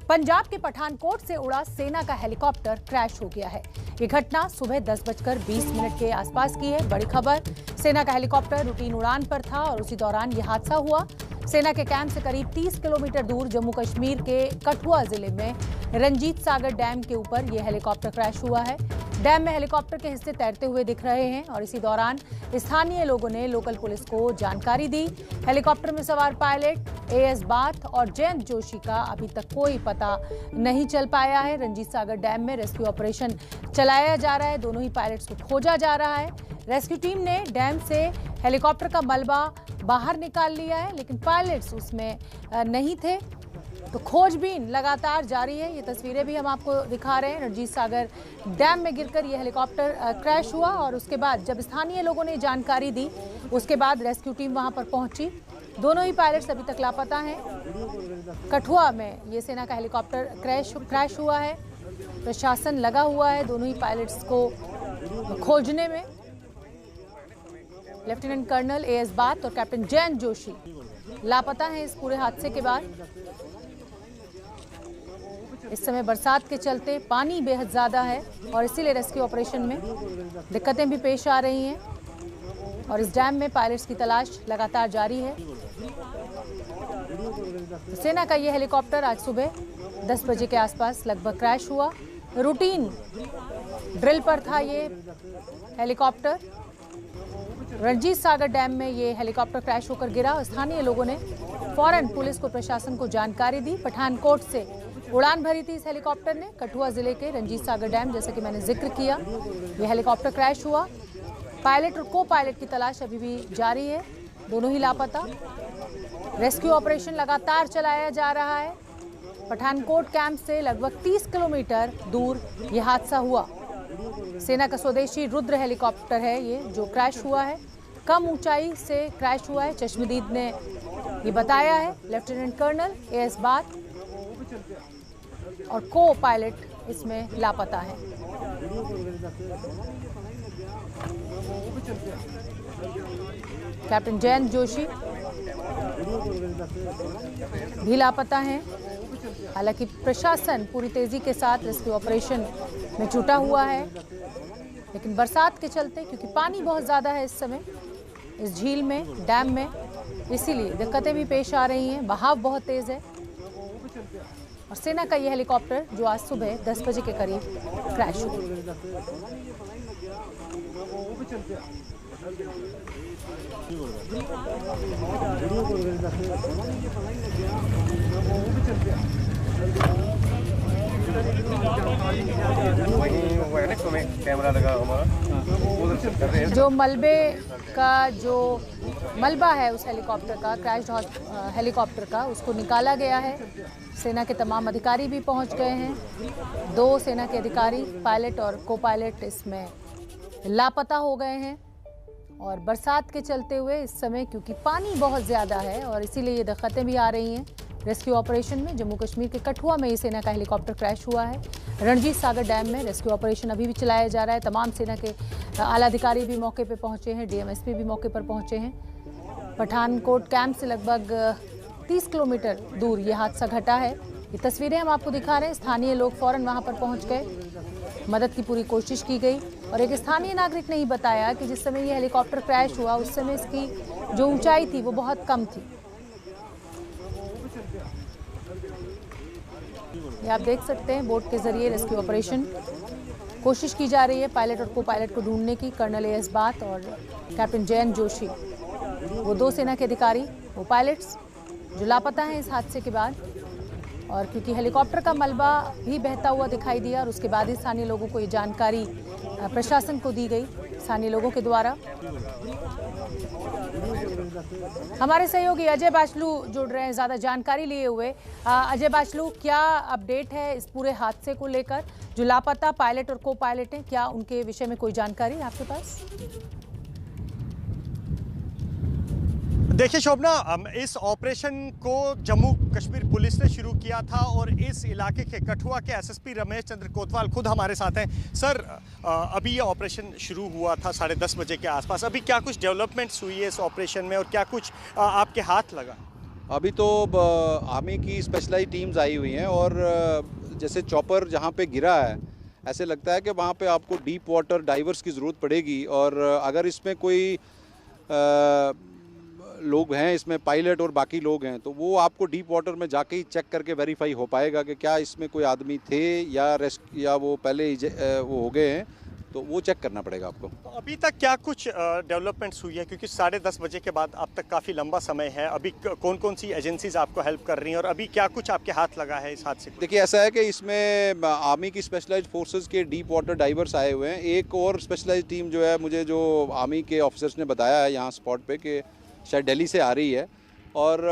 पंजाब के पठानकोट से उड़ा सेना का हेलीकॉप्टर क्रैश हो गया है। ये घटना सुबह 10:20 के आसपास की है। बड़ी खबर, सेना का हेलीकॉप्टर रूटीन उड़ान पर था और उसी दौरान ये हादसा हुआ। सेना के कैंप से करीब 30 किलोमीटर दूर जम्मू कश्मीर के कठुआ जिले में रंजीत सागर डैम के ऊपर यह हेलीकॉप्टर क्रैश हुआ है। डैम में हेलीकॉप्टर के हिस्से तैरते हुए दिख रहे हैं और इसी दौरान स्थानीय लोगों ने लोकल पुलिस को जानकारी दी। हेलीकॉप्टर में सवार पायलट एएस बाथ और जयंत जोशी का अभी तक कोई पता नहीं चल पाया है। रंजीत सागर डैम में रेस्क्यू ऑपरेशन चलाया जा रहा है। दोनों ही पायलट्स को खोजा जा रहा है। रेस्क्यू टीम ने डैम से हेलीकॉप्टर का मलबा बाहर निकाल लिया है, लेकिन पायलट्स उसमें नहीं थे, तो खोजबीन लगातार जारी है। ये तस्वीरें भी हम आपको दिखा रहे हैं। रंजीत सागर डैम में गिरकर यह हेलीकॉप्टर क्रैश हुआ और उसके बाद जब स्थानीय लोगों ने जानकारी दी, उसके बाद रेस्क्यू टीम वहां पर पहुंची। दोनों ही पायलट्स अभी तक लापता हैं। कठुआ में ये सेना का हेलीकॉप्टर क्रैश हुआ है। प्रशासन लगा हुआ है दोनों ही पायलट्स को खोजने में। लेफ्टिनेंट कर्नल एएस बाथ और कैप्टन जयंत जोशी लापता हैं इस पूरे हादसे के बाद। इस समय बरसात के चलते पानी बेहद ज़्यादा है और इसीलिए रेस्क्यू ऑपरेशन में दिक्कतें भी पेश आ रही हैं और इस डैम में पायलट्स की तलाश लगातार जारी है। सेना का यह हेलीकॉप्टर आज सुबह 10 बजे के आसपास लगभग क्रैश हुआ। रूटीन ड्रिल पर था ये हेलीकॉप्टर। रंजीत सागर डैम में ये हेलीकॉप्टर क्रैश होकर गिरा। स्थानीय लोगों ने फौरन पुलिस को, प्रशासन को जानकारी दी। पठानकोट से उड़ान भरी थी इस हेलीकॉप्टर ने। कठुआ जिले के रंजीत सागर डैम, जैसे कि मैंने जिक्र किया, यह हेलीकॉप्टर क्रैश हुआ। पायलट और को पायलट की तलाश अभी भी जारी है, दोनों ही लापता। रेस्क्यू ऑपरेशन लगातार चलाया जा रहा है। पठानकोट कैंप से लगभग 30 किलोमीटर दूर यह हादसा हुआ। सेना का स्वदेशी रुद्र हेलीकॉप्टर है ये जो क्रैश हुआ है। कम ऊंचाई से क्रैश हुआ है, चश्मदीद ने ये बताया है। लेफ्टिनेंट कर्नल एएस बाथ और को पायलट इसमें लापता है। कैप्टन जयंत जोशी भी लापता हैं। हालांकि प्रशासन पूरी तेजी के साथ रेस्क्यू ऑपरेशन में जुटा हुआ है, लेकिन बरसात के चलते, क्योंकि पानी बहुत ज़्यादा है इस समय इस झील में, डैम में, इसीलिए दिक्कतें भी पेश आ रही हैं। बहाव बहुत तेज़ है और सेना का यह हेलीकॉप्टर जो आज सुबह 10 बजे के करीब क्रैश हुआ। कैमरा लगा हमारा, जो मलबे का जो मलबा है उस हेलीकॉप्टर का, क्रैश हेलीकॉप्टर का, उसको निकाला गया है। सेना के तमाम अधिकारी भी पहुंच गए हैं। 2 सेना के अधिकारी, पायलट और को पायलट इसमें लापता हो गए हैं और बरसात के चलते हुए इस समय, क्योंकि पानी बहुत ज़्यादा है और इसीलिए ये दिक्कतें भी आ रही हैं रेस्क्यू ऑपरेशन में। जम्मू कश्मीर के कठुआ में ये सेना का हेलीकॉप्टर क्रैश हुआ है। रणजीत सागर डैम में रेस्क्यू ऑपरेशन अभी भी चलाया जा रहा है। तमाम सेना के आला अधिकारी भी मौके पर पहुंचे हैं, डीएमएसपी भी मौके पर पहुंचे हैं। पठानकोट कैंप से लगभग 30 किलोमीटर दूर ये हादसा घटा है। ये तस्वीरें हम आपको दिखा रहे हैं। स्थानीय लोग फौरन वहां पर पहुंच गए, मदद की पूरी कोशिश की गई और एक स्थानीय नागरिक ने ही बताया कि जिस समय ये हेलीकॉप्टर क्रैश हुआ उस समय इसकी जो ऊंचाई थी वो बहुत कम थी। ये आप देख सकते हैं, बोट के जरिए रेस्क्यू ऑपरेशन कोशिश की जा रही है पायलट और को पायलट को ढूंढने की। कर्नल एएस बाथ और कैप्टन जयंत जोशी, वो 2 सेना के अधिकारी, वो पायलट्स जो लापता हैं इस हादसे के बाद। और क्योंकि हेलीकॉप्टर का मलबा भी बहता हुआ दिखाई दिया और उसके बाद ही स्थानीय लोगों को ये जानकारी प्रशासन को दी गई स्थानीय लोगों के द्वारा। हमारे सहयोगी अजय बाचलू जुड़ रहे हैं ज़्यादा जानकारी लिए हुए। अजय बाचलू, क्या अपडेट है इस पूरे हादसे को लेकर? जो लापता पायलट और को पायलट हैं, क्या उनके विषय में कोई जानकारी है आपके पास? देखिए शोभना, इस ऑपरेशन को जम्मू कश्मीर पुलिस ने शुरू किया था और इस इलाके के कठुआ के एसएसपी रमेश चंद्र कोतवाल खुद हमारे साथ हैं। सर, अभी ये ऑपरेशन शुरू हुआ था 10:30 बजे के आसपास। अभी क्या कुछ डेवलपमेंट्स हुई है इस ऑपरेशन में और क्या कुछ आपके हाथ लगा? अभी तो आर्मी की स्पेशलाइज टीम्स आई हुई हैं और जैसे चॉपर जहाँ पे गिरा है ऐसे लगता है कि वहाँ पे आपको डीप वाटर डाइवर्स की ज़रूरत पड़ेगी। और अगर इसमें कोई लोग हैं, इसमें पायलट और बाकी लोग हैं, तो वो आपको डीप वाटर में जाके ही चेक करके वेरीफाई हो पाएगा कि क्या इसमें कोई आदमी थे या वो पहले ही वो हो गए हैं, तो वो चेक करना पड़ेगा आपको। तो अभी तक क्या कुछ डेवलपमेंट्स हुई है, क्योंकि 10:30 बजे के बाद अब तक काफ़ी लंबा समय है। अभी कौन कौन सी एजेंसीज आपको हेल्प कर रही हैं और अभी क्या कुछ आपके हाथ लगा है इस हादसे को? देखिए, ऐसा है कि इसमें आर्मी की स्पेशलाइज्ड फोर्सेस के डीप वाटर डाइवर्स आए हुए हैं। एक और स्पेशलाइज्ड टीम जो आर्मी के ऑफिसर्स ने बताया है यहाँ स्पॉट पे कि शायद दिल्ली से आ रही है। और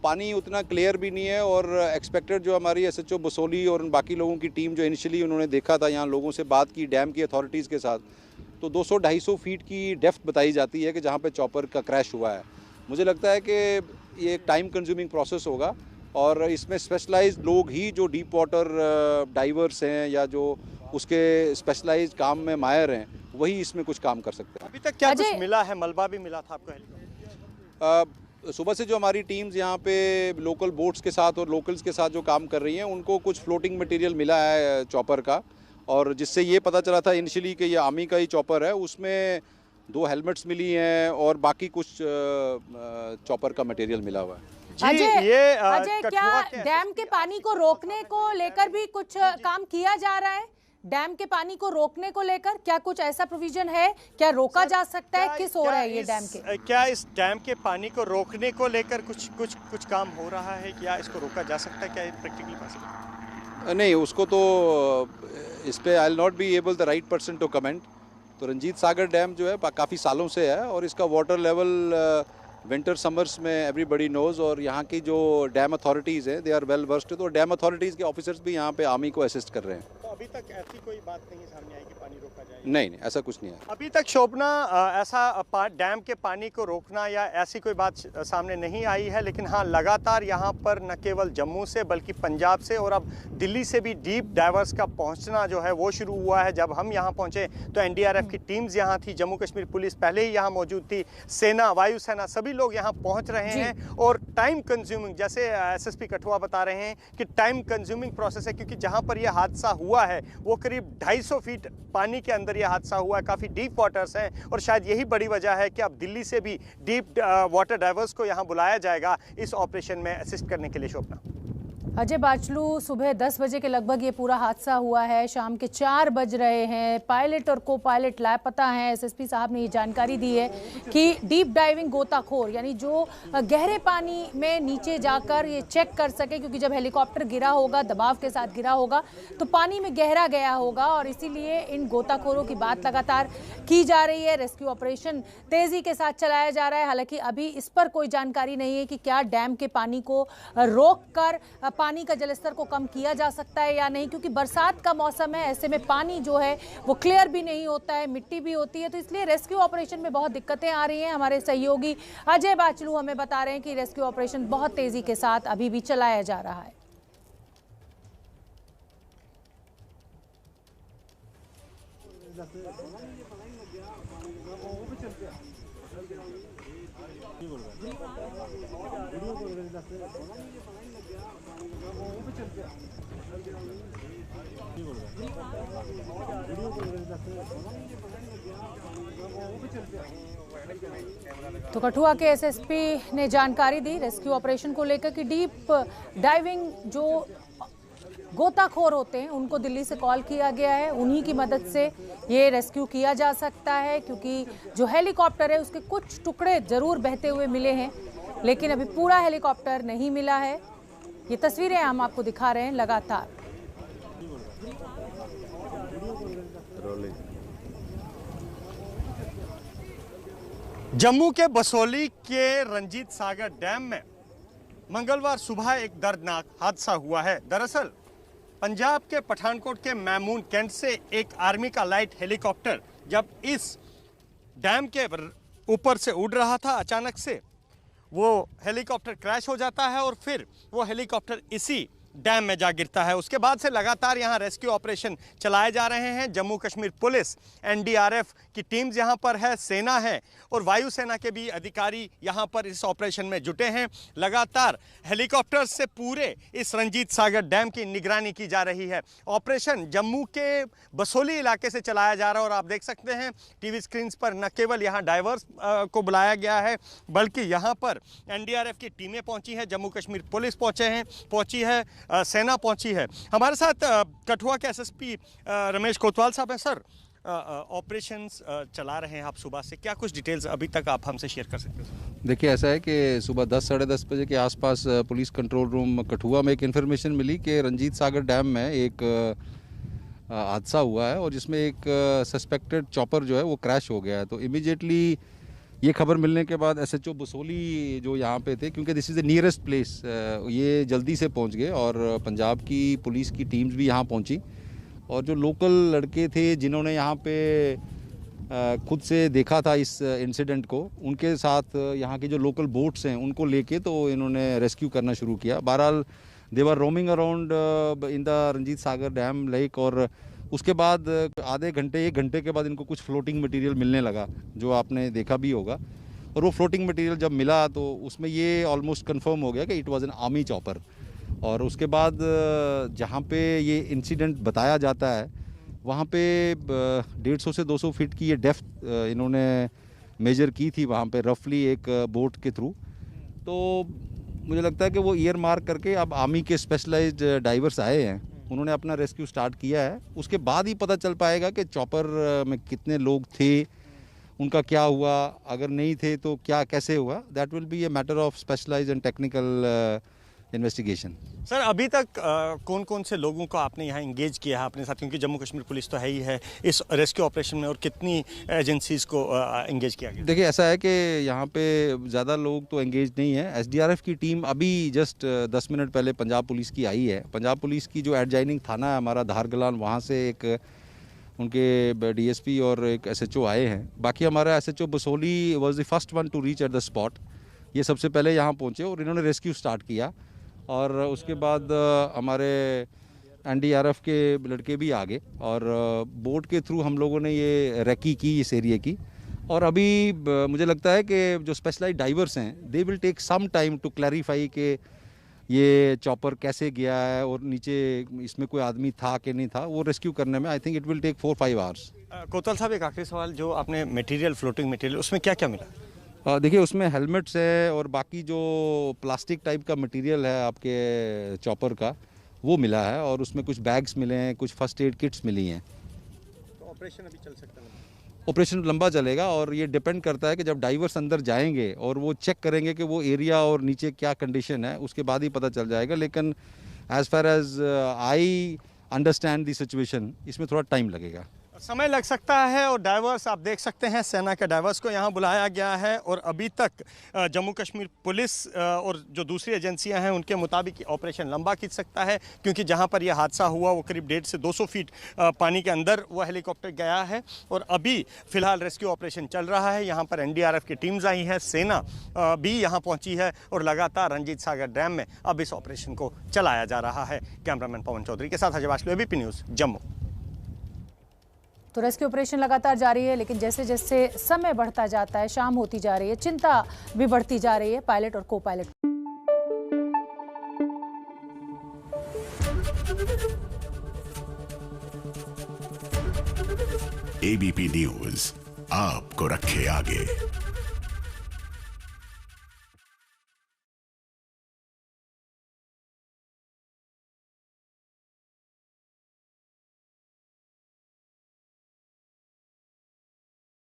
पानी उतना क्लियर भी नहीं है और एक्सपेक्टेड जो हमारी एसएचओ बसोली और बाकी लोगों की टीम जो इनिशियली उन्होंने देखा था, यहाँ लोगों से बात की डैम की अथॉरिटीज़ के साथ, तो 200-250 फीट की डेप्थ बताई जाती है कि जहाँ पे चॉपर का क्रैश हुआ है। मुझे लगता है कि ये एक टाइम कंज्यूमिंग प्रोसेस होगा और इसमें स्पेशलाइज्ड लोग ही जो डीप वाटर डाइवर्स हैं या जो उसके स्पेशलाइज्ड काम में माहिर हैं, वही इसमें कुछ काम कर सकते हैं। अभी तक क्या कुछ मिला है? मलबा भी मिला था आपको हेलीकॉप्टर? सुबह से जो हमारी टीम्स यहाँ पे लोकल बोट्स के साथ और लोकल्स के साथ जो काम कर रही हैं, उनको कुछ फ्लोटिंग मटेरियल मिला है चॉपर का, और जिससे ये पता चला था इनिशियली कि ये आर्मी का ही चॉपर है। उसमें 2 हेलमेट्स मिली हैं और बाकी कुछ चॉपर का मटेरियल मिला हुआ है। अजय, क्या डैम के पानी को रोकने को लेकर भी कुछ काम किया जा रहा है? डैम के पानी को रोकने को लेकर क्या कुछ ऐसा प्रोविजन है? क्या रोका जा सकता है? किस हो रहा है ये डैम के? क्या इस डैम के पानी को रोकने को लेकर कुछ काम हो रहा है? क्या इसको रोका जा सकता है? क्या प्रैक्टिकली पॉसिबल? नहीं, उसको तो इस पे I will not be able the right person to comment. तो रंजीत सागर डैम जो है काफ़ी सालों से है और इसका वाटर लेवल विंटर समर्स में एवरीबडी नोज, और यहाँ की जो डैम अथॉरिटीज़ हैं दे आर वेल वर्स्ड। तो डैम अथॉरिटीज़ के ऑफिसर्स भी यहाँ पे आर्मी को असिस्ट कर रहे हैं। तो अभी तक ऐसी कोई बात नहीं सामने आई कि पानी रोका जाए? नहीं, ऐसा कुछ नहीं है अभी तक शोभना, ऐसा डैम के पानी को रोकना या ऐसी कोई बात सामने नहीं आई है। लेकिन हाँ, लगातार यहाँ पर न केवल जम्मू से बल्कि पंजाब से और अब दिल्ली से भी डीप डाइवर्स का पहुँचना जो है वो शुरू हुआ है। जब हम यहाँ पहुँचे तो एनडीआरएफ की टीम्स यहाँ थी, जम्मू कश्मीर पुलिस पहले ही यहाँ मौजूद थी, सेना, वायुसेना, सभी लोग यहाँ पहुँच रहे हैं। और टाइम कंज्यूमिंग, जैसे एसएसपी कठुआ बता रहे हैं कि टाइम कंज्यूमिंग प्रोसेस है, क्योंकि जहाँ पर यह हादसा हुआ है वो करीब 250 फीट पानी के अंदर यह हादसा हुआ है। काफ़ी डीप वाटर्स हैं और शायद यही बड़ी वजह है कि अब दिल्ली से भी डीप वाटर डाइवर्स को यहाँ बुलाया जाएगा इस ऑपरेशन में असिस्ट करने के लिए। शोभना, अजय बाचलू, सुबह 10 बजे के लगभग ये पूरा हादसा हुआ है, शाम के 4 बज रहे हैं, पायलट और को पायलट लापता हैं। एसएसपी साहब ने ये जानकारी दी है कि डीप डाइविंग गोताखोर, यानी जो गहरे पानी में नीचे जाकर ये चेक कर सके, क्योंकि जब हेलीकॉप्टर गिरा होगा, दबाव के साथ गिरा होगा, तो पानी में गहरा गया होगा और इसीलिए इन गोताखोरों की बात लगातार की जा रही है। रेस्क्यू ऑपरेशन तेजी के साथ चलाया जा रहा है। हालांकि अभी इस पर कोई जानकारी नहीं है कि क्या डैम के पानी को रोक कर पानी का जलस्तर को कम किया जा सकता है या नहीं, क्योंकि बरसात का मौसम है, ऐसे में पानी जो है वो क्लियर भी नहीं होता है, मिट्टी भी होती है, तो इसलिए रेस्क्यू ऑपरेशन में बहुत दिक्कतें आ रही हैं। हमारे सहयोगी अजय बाचलू हमें बता रहे हैं कि रेस्क्यू ऑपरेशन बहुत तेजी के साथ अभी भी चलाया जा रहा है। तो कठुआ के एसएसपी ने जानकारी दी रेस्क्यू ऑपरेशन को लेकर कि डीप डाइविंग जो गोताखोर होते हैं उनको दिल्ली से कॉल किया गया है, उन्हीं की मदद से ये रेस्क्यू किया जा सकता है, क्योंकि जो हेलीकॉप्टर है उसके कुछ टुकड़े जरूर बहते हुए मिले हैं, लेकिन अभी पूरा हेलीकॉप्टर नहीं मिला है। ये तस्वीरें हम आपको दिखा रहे हैं लगातार। जम्मू के बसोली के रंजीत सागर डैम में मंगलवार सुबह एक दर्दनाक हादसा हुआ है। दरअसल पंजाब के पठानकोट के मैमून कैंट से एक आर्मी का लाइट हेलीकॉप्टर जब इस डैम के ऊपर से उड़ रहा था, अचानक से वो हेलीकॉप्टर क्रैश हो जाता है और फिर वो हेलीकॉप्टर इसी डैम में जा गिरता है। उसके बाद से लगातार यहाँ रेस्क्यू ऑपरेशन चलाए जा रहे हैं। जम्मू कश्मीर पुलिस, एनडीआरएफ की टीम्स यहाँ पर है, सेना है और वायुसेना के भी अधिकारी यहाँ पर इस ऑपरेशन में जुटे हैं। लगातार हेलीकॉप्टर से पूरे इस रंजीत सागर डैम की निगरानी की जा रही है। ऑपरेशन जम्मू के बसोली इलाके से चलाया जा रहा है और आप देख सकते हैं टीवी स्क्रीन पर न केवल यहाँ डाइवर्स को बुलाया गया है, बल्कि यहाँ पर एनडीआरएफ की टीमें पहुँची हैं, जम्मू कश्मीर पुलिस पहुँची है, सेना पहुंची है। हमारे साथ कठुआ के एसएसपी रमेश कोतवाल साहब हैं। सर, ऑपरेशंस चला रहे हैं आप सुबह से, क्या कुछ डिटेल्स अभी तक आप हमसे शेयर कर सकते हैं? देखिए, ऐसा है कि सुबह 10 साढ़े 10 बजे के आसपास पुलिस कंट्रोल रूम कठुआ में एक इन्फॉर्मेशन मिली कि रंजीत सागर डैम में एक हादसा हुआ है और जिसमें एक सस्पेक्टेड चॉपर जो है वो क्रैश हो गया है। तो इमीडिएटली ये खबर मिलने के बाद एसएचओ बसोली जो यहाँ पे थे, क्योंकि this is the nearest place, ये जल्दी से पहुँच गए और पंजाब की पुलिस की टीम्स भी यहाँ पहुँची और जो लोकल लड़के थे जिन्होंने यहाँ पे खुद से देखा था इस इंसिडेंट को, उनके साथ यहाँ की जो लोकल बोट्स हैं उनको लेके तो इन्होंने रेस्क्यू करना शुरू किया। बहरहाल they were roaming around in the Ranjit Sagar dam lake और उसके बाद आधे घंटे 1 घंटे के बाद इनको कुछ फ्लोटिंग मटेरियल मिलने लगा, जो आपने देखा भी होगा। और वो फ्लोटिंग मटेरियल जब मिला तो उसमें ये ऑलमोस्ट कंफर्म हो गया कि it was an army chopper. और उसके बाद जहाँ पे ये इंसिडेंट बताया जाता है वहाँ पे 150 से 200 फीट की ये डेप्थ इन्होंने मेजर की थी वहाँ पे रफली एक बोट के थ्रू। तो मुझे लगता है कि वो ईयर मार्क करके अब आर्मी के स्पेशलाइज्ड डाइवर्स आए हैं, उन्होंने अपना रेस्क्यू स्टार्ट किया है। उसके बाद ही पता चल पाएगा कि चॉपर में कितने लोग थे, उनका क्या हुआ, अगर नहीं थे तो क्या कैसे हुआ। That will be a matter of specialised and technical investigation. Sir, अभी तक कौन कौन से लोगों को आपने यहाँ इंगेज किया है अपने साथ, क्योंकि जम्मू कश्मीर पुलिस तो है ही है इस रेस्क्यू ऑपरेशन में, और कितनी एजेंसीज को इंगेज किया गया? देखिए, ऐसा है कि यहाँ पे ज़्यादा लोग तो एंगेज नहीं है। एसडीआरएफ की टीम अभी जस्ट 10 मिनट पहले पंजाब पुलिस की आई है। पंजाब पुलिस की जो एडजाइनिंग थाना है हमारा धारगलान, वहाँ से एक उनके डीएसपी और एक एसएचओ आए हैं। बाकी हमारा SHO Basoli was the first one two reach at the spot. ये सबसे पहले यहाँ पहुँचे और इन्होंने रेस्क्यू स्टार्ट किया और उसके बाद हमारे एनडीआरएफ के लड़के भी आ गए और बोट के थ्रू हम लोगों ने ये रेकी की इस एरिया की। और अभी मुझे लगता है कि जो स्पेशलाइज्ड डाइवर्स हैं they will take some time to clarify कि ये चॉपर कैसे गया है और नीचे इसमें कोई आदमी था कि नहीं था। वो रेस्क्यू करने में I think it will take 4-5 hours. कोतवाल साहब, एक आखिरी सवाल, जो आपने मटेरियल, फ्लोटिंग मटेरियल, उसमें क्या क्या मिला? देखिए, उसमें हेलमेट्स है और बाकी जो प्लास्टिक टाइप का मटेरियल है आपके चॉपर का वो मिला है और उसमें कुछ बैग्स मिले हैं, कुछ फर्स्ट एड किट्स मिली हैं। तो ऑपरेशन अभी चल सकता है? ऑपरेशन लंबा चलेगा और ये डिपेंड करता है कि जब डाइवर्स अंदर जाएंगे और वो चेक करेंगे कि वो एरिया और नीचे क्या कंडीशन है, उसके बाद ही पता चल जाएगा। लेकिन as far as I understand the situation, इसमें थोड़ा टाइम लगेगा, समय लग सकता है। और डाइवर्स आप देख सकते हैं, सेना के डाइवर्स को यहाँ बुलाया गया है और अभी तक जम्मू कश्मीर पुलिस और जो दूसरी एजेंसियां हैं उनके मुताबिक ऑपरेशन लंबा खींच सकता है, क्योंकि जहाँ पर यह हादसा हुआ वो करीब 150 से 200 फीट पानी के अंदर वो हेलीकॉप्टर गया है और अभी फिलहाल रेस्क्यू ऑपरेशन चल रहा है। यहाँ पर एनडीआरएफ की टीम्स आई है, सेना भी यहाँ पहुँची है और लगातार रंजीत सागर डैम में अब इस ऑपरेशन को चलाया जा रहा है। कैमरामैन पवन चौधरी के साथ अजय वासलू, एबीपी न्यूज़, जम्मू। तो रेस्क्यू ऑपरेशन लगातार जारी है, लेकिन जैसे जैसे समय बढ़ता जाता है, शाम होती जा रही है, चिंता भी बढ़ती जा रही है पायलट और को पायलट। एबीपी न्यूज़ आपको रखे आगे।